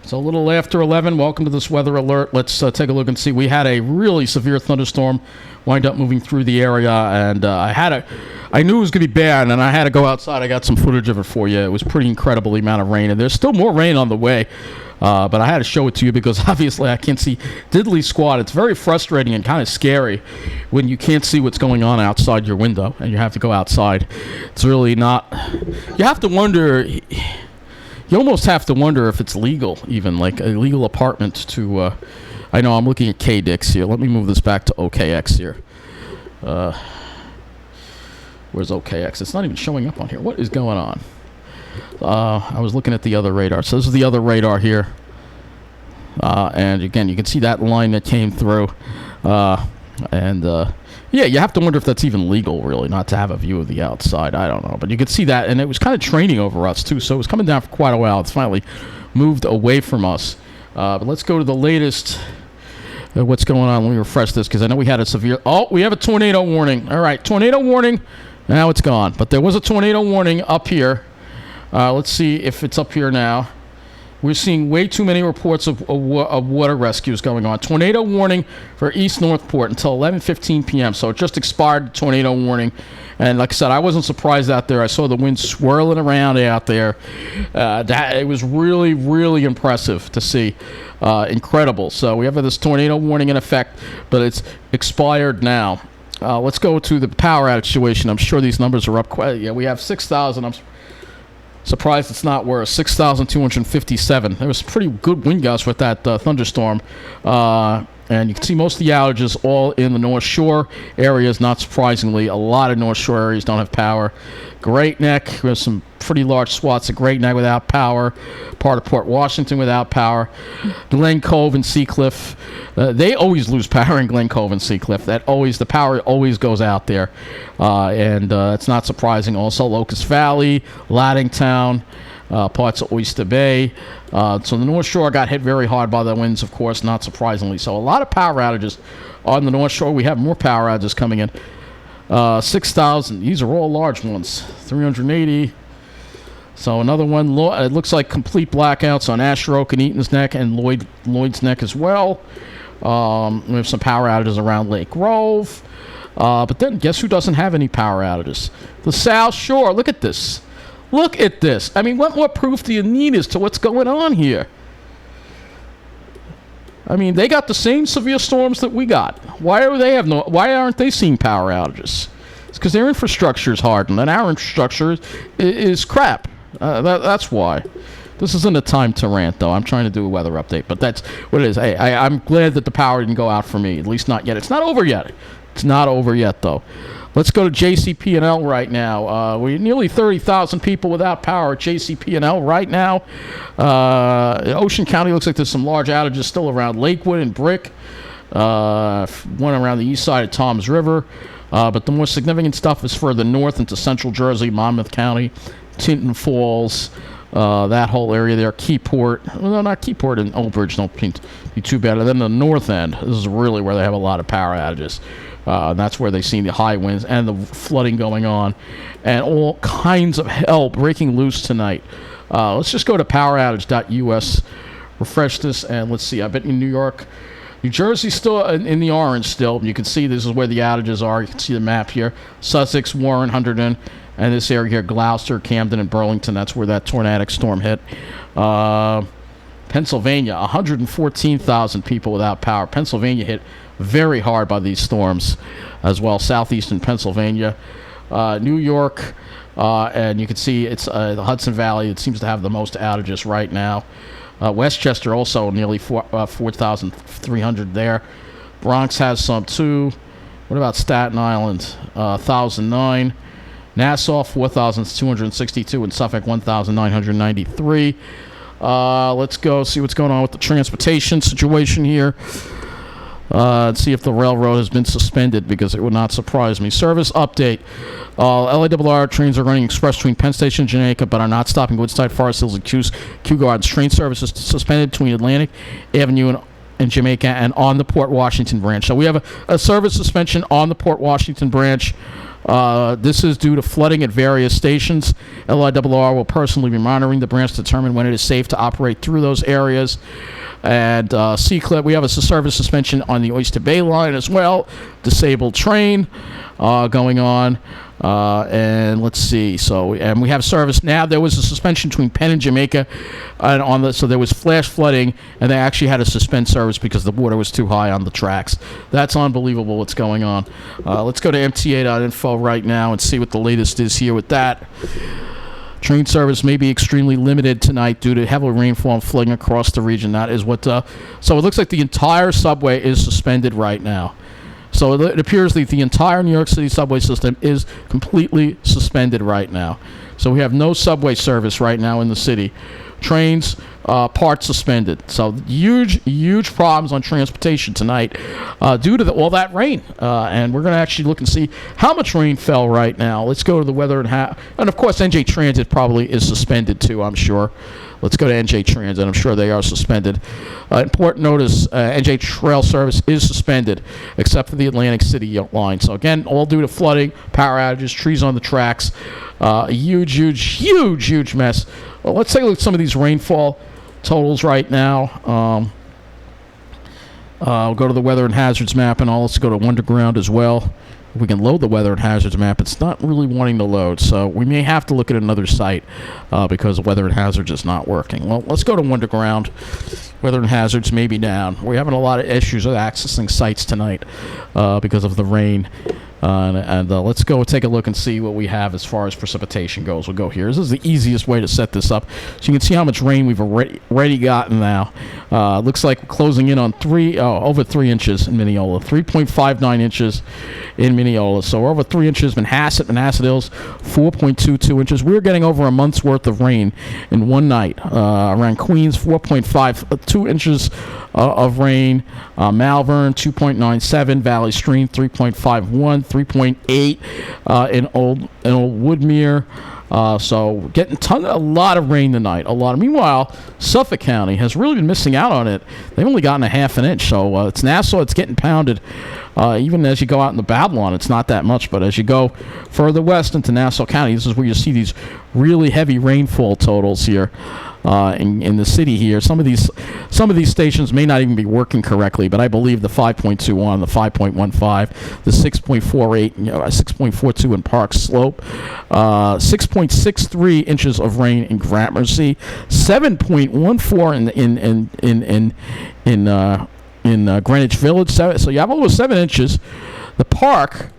So a little after 11, welcome to this weather alert. Let's take a look and see. We had a really severe thunderstorm wind up moving through the area, and I knew it was going to be bad, and I had to go outside. I got some footage of it for you. It was pretty incredible, the amount of rain, and there's still more rain on the way, but I had to show it to you because obviously I can't see diddly squat. It's very frustrating and kind of scary when you can't see what's going on outside your window, and you have to go outside. It's really not... You have to wonder... You almost have to wonder if it's legal, even, like a legal apartment to... I know I'm looking at KDix here. Let me move this back to OKX here. Where's OKX? It's not even showing up on here. What is going on? I was looking at the other radar. So this is the other radar here. And again, you can see that line that came through. Yeah, you have to wonder if that's even legal, really, not to have a view of the outside. I don't know. But you could see that, and it was kind of training over us, too. So it was coming down for quite a while. It's finally moved away from us. But let's go to the latest. What's going on? Let me refresh this, because I know we had a severe... Oh, we have a tornado warning. All right, tornado warning. Now it's gone. But there was a tornado warning up here. Let's see if it's up here now. We're seeing way too many reports of water rescues going on. Tornado warning for East Northport until 11:15 p.m. So it just expired, tornado warning. And like I said, I wasn't surprised out there. I saw the wind swirling around out there. It was really, really impressive to see. Incredible. So we have this tornado warning in effect, but it's expired now. Let's go to the power outage situation. I'm sure these numbers are up. Yeah, we have 6,000. I'm surprised it's not worse. 6,257. There was pretty good wind gusts with that thunderstorm. And you can see most of the outages all in the North Shore areas, not surprisingly. A lot of North Shore areas don't have power. Great Neck, there's some pretty large swaths of Great Neck without power. Part of Port Washington without power. Glen Cove and Seacliff. They always lose power in Glen Cove and Seacliff. The power always goes out there. And it's not surprising. Also, Locust Valley, Laddingtown, parts of Oyster Bay. So the North Shore got hit very hard by the winds, of course, not surprisingly. So a lot of power outages on the North Shore. We have more power outages coming in. 6,000. These are all large ones. 380. So another one. It looks like complete blackouts on Asher Oak and Eaton's Neck and Lloyd's Neck as well. We have some power outages around Lake Grove. But then guess who doesn't have any power outages? The South Shore. Look at this. Look at this. I mean, what more proof do you need as to what's going on here? I mean, they got the same severe storms that we got. Why aren't they seeing power outages? It's because their infrastructure is hardened, and our infrastructure is crap. That's why. This isn't a time to rant, though. I'm trying to do a weather update, but that's what it is. Hey, I'm glad that the power didn't go out for me, at least not yet. It's not over yet. It's not over yet, though. Let's go to JCP&L right now. We're nearly 30,000 people without power at JCP&L right now. Ocean County looks like there's some large outages still around Lakewood and Brick. One around the east side of Toms River. But the more significant stuff is further north into central Jersey, Monmouth County, Tinton Falls, that whole area there. Keyport. Well, not Keyport and Old Bridge don't be too bad. And then the north end, this is really where they have a lot of power outages. That's where they see the high winds and the flooding going on, and all kinds of hell breaking loose tonight. Let's just go to poweroutage.us, refresh this, and let's see. I bet in New York, New Jersey's still in the orange still. You can see this is where the outages are. You can see the map here. Sussex, Warren, Hunterdon, and this area here, Gloucester, Camden, and Burlington. That's where that tornadic storm hit. Pennsylvania, 114,000 people without power. Pennsylvania hit very hard by these storms as well. Southeastern Pennsylvania, New York, and you can see it's the Hudson Valley. It seems to have the most outages right now. Westchester also nearly 4,300 there. Bronx has some too. What about Staten Island? 1,009. Nassau 4,262, and Suffolk 1,993. Let's go see what's going on with the transportation situation here. Let's see if the railroad has been suspended, because it would not surprise me. Service update. LIRR trains are running express between Penn Station and Jamaica, but are not stopping Woodside, Forest Hills, and Kew Gardens. Train services suspended between Atlantic Avenue and and Jamaica and on the Port Washington branch. So we have a service suspension on the Port Washington branch. This is due to flooding at various stations. LIRR will personally be monitoring the branch to determine when it is safe to operate through those areas. And C-Clip, we have a service suspension on the Oyster Bay line as well. Disabled train going on. And let's see. And we have service now. There was a suspension between Penn and Jamaica, and so there was flash flooding, and they actually had to suspend service because the water was too high on the tracks. That's unbelievable what's going on. Let's go to mta.info right now and see what the latest is here with that. Train service may be extremely limited tonight due to heavy rainfall and flooding across the region. That is what. So it looks like the entire subway is suspended right now. So it appears that the entire New York City subway system is completely suspended right now. So we have no subway service right now in the city. Trains, parts suspended. So huge problems on transportation tonight due to all that rain. And we're going to actually look and see how much rain fell right now. Let's go to the weather and of course, NJ Transit probably is suspended too, I'm sure. Let's go to NJ Transit. I'm sure they are suspended. Important notice, NJ Trail service is suspended, except for the Atlantic City line. So, again, all due to flooding, power outages, trees on the tracks. A huge mess. Well, let's take a look at some of these rainfall totals right now. We'll go to the weather and hazards map, and let's go to Underground as well. We can load the weather and hazards map. It's not really wanting to load, so we may have to look at another site because weather and hazards is not working. Well, let's go to Underground. Weather and hazards may be down. We're having a lot of issues with accessing sites tonight because of the rain. Let's go take a look and see what we have as far as precipitation goes. We'll go here. This is the easiest way to set this up. So you can see how much rain we've already gotten now. Looks like we're closing in on over 3 inches in Mineola. 3.59 inches in Mineola. So we're over 3 inches. Manhasset Hills, 4.22 inches. We're getting over a month's worth of rain in one night. Around Queens, 4.52 inches of rain. Malvern, 2.97. Valley Stream, 3.51. 3.8 in Old Woodmere. So getting a lot of rain tonight. Meanwhile, Suffolk County has really been missing out on it. They've only gotten a half an inch. So it's Nassau. It's getting pounded. Even as you go out into Babylon, it's not that much. But as you go further west into Nassau County, this is where you see these really heavy rainfall totals here. In the city here, some of these stations may not even be working correctly, but I believe the 5.21, the 5.15, the 6.48, 6.42 in Park Slope, 6.63 inches of rain in Gramercy, 7.14 in Greenwich Village. So you have almost 7 inches. The Park.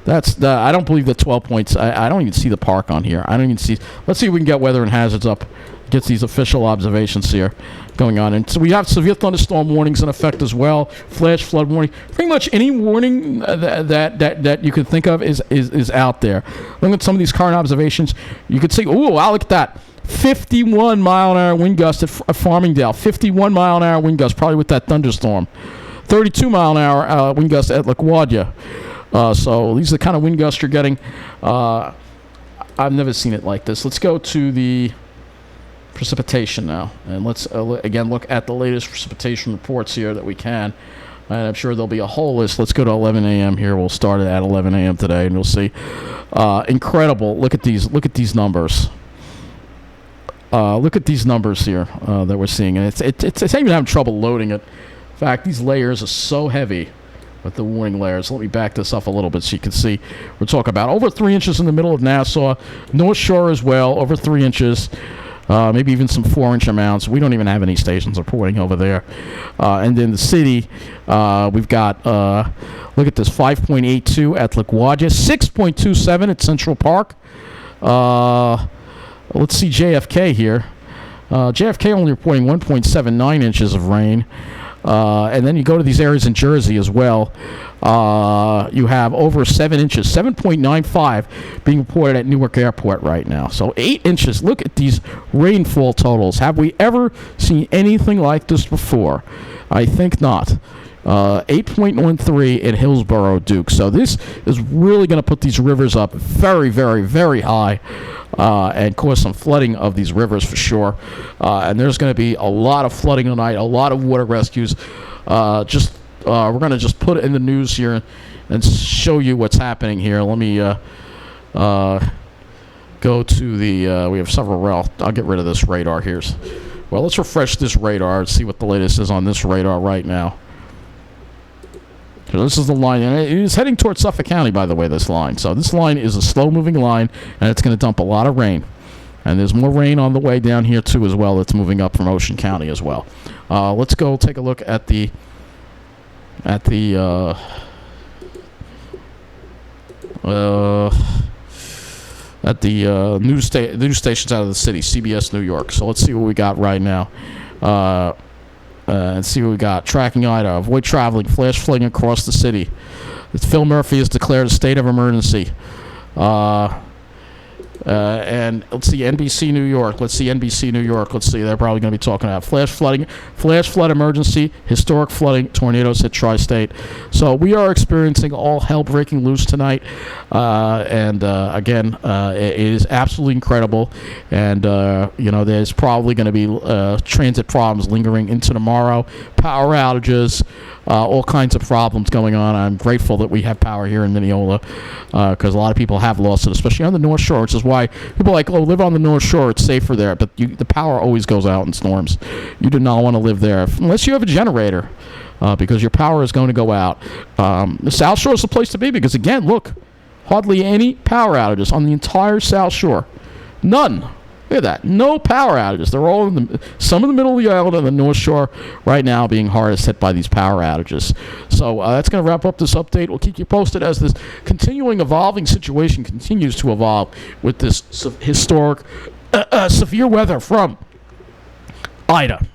I don't believe the 12 points. I don't even see the Park on here. I don't even see. Let's see if we can get weather and hazards up. Gets these official observations here going on. And so we have severe thunderstorm warnings in effect as well. Flash flood warning. Pretty much any warning that you could think of is out there. Look at some of these current observations. You could see, wow, look at that. 51 mile an hour wind gust at Farmingdale. 51 mile an hour wind gust, probably with that thunderstorm. 32 mile an hour wind gust at LaGuardia. So these are the kind of wind gusts you're getting. I've never seen it like this. Let's go to the precipitation now, and let's again look at the latest precipitation reports here that we can, and I'm sure there'll be a whole list. Let's go to 11 a.m. here. We'll start it at 11 a.m. today, and you'll see incredible. Look at these numbers. Look at these numbers here that we're seeing, and it's even having trouble loading it. In fact, these layers are so heavy with the warning layers. Let me back this up a little bit so you can see. We're talking about over 3 inches in the middle of Nassau, North Shore as well, over 3 inches. Maybe even some 4-inch amounts. We don't even have any stations reporting over there. And in the city, we've got, look at this, 5.82 at LaGuardia, 6.27 at Central Park. Let's see JFK here. JFK only reporting 1.79 inches of rain. And then you go to these areas in Jersey as well. You have over 7 inches, 7.95 being reported at Newark Airport right now. So 8 inches. Look at these rainfall totals. Have we ever seen anything like this before? I think not. 8.13 at Hillsborough, Duke. So this is really going to put these rivers up very, very, very high and cause some flooding of these rivers for sure. And there's going to be a lot of flooding tonight, a lot of water rescues. We're going to just put it in the news here and show you what's happening here. Let me go to the, we have several, I'll get rid of this radar here. Well, let's refresh this radar and see what the latest is on this radar right now. So this is the line, and it is heading towards Suffolk County, by the way, this line. So this line is a slow-moving line, and it's going to dump a lot of rain. And there's more rain on the way down here, too, as well. It's moving up from Ocean County as well. Let's go take a look at the news stations out of the city, CBS New York. So let's see what we got right now. And see what we got. Tracking item: avoid traveling, flash flooding across the city. Phil Murphy has declared a state of emergency. And let's see, NBC New York. Let's see, NBC New York. Let's see, they're probably going to be talking about flash flood emergency, historic flooding, tornadoes hit tri-state. So we are experiencing all hell breaking loose tonight. Again, it is absolutely incredible. And, there's probably going to be transit problems lingering into tomorrow, power outages, all kinds of problems going on. I'm grateful that we have power here in Mineola because a lot of people have lost it, especially on the North Shore, which is why people are like, oh, live on the North Shore, it's safer there. But the power always goes out in storms. You do not want to live there unless you have a generator because your power is going to go out. The South Shore is the place to be because, again, look, hardly any power outages on the entire South Shore. None. Look at that. No power outages. They're all some in the middle of the island and the North Shore right now being hardest hit by these power outages. So that's going to wrap up this update. We'll keep you posted as this continuing evolving situation continues to evolve with this historic severe weather from Ida.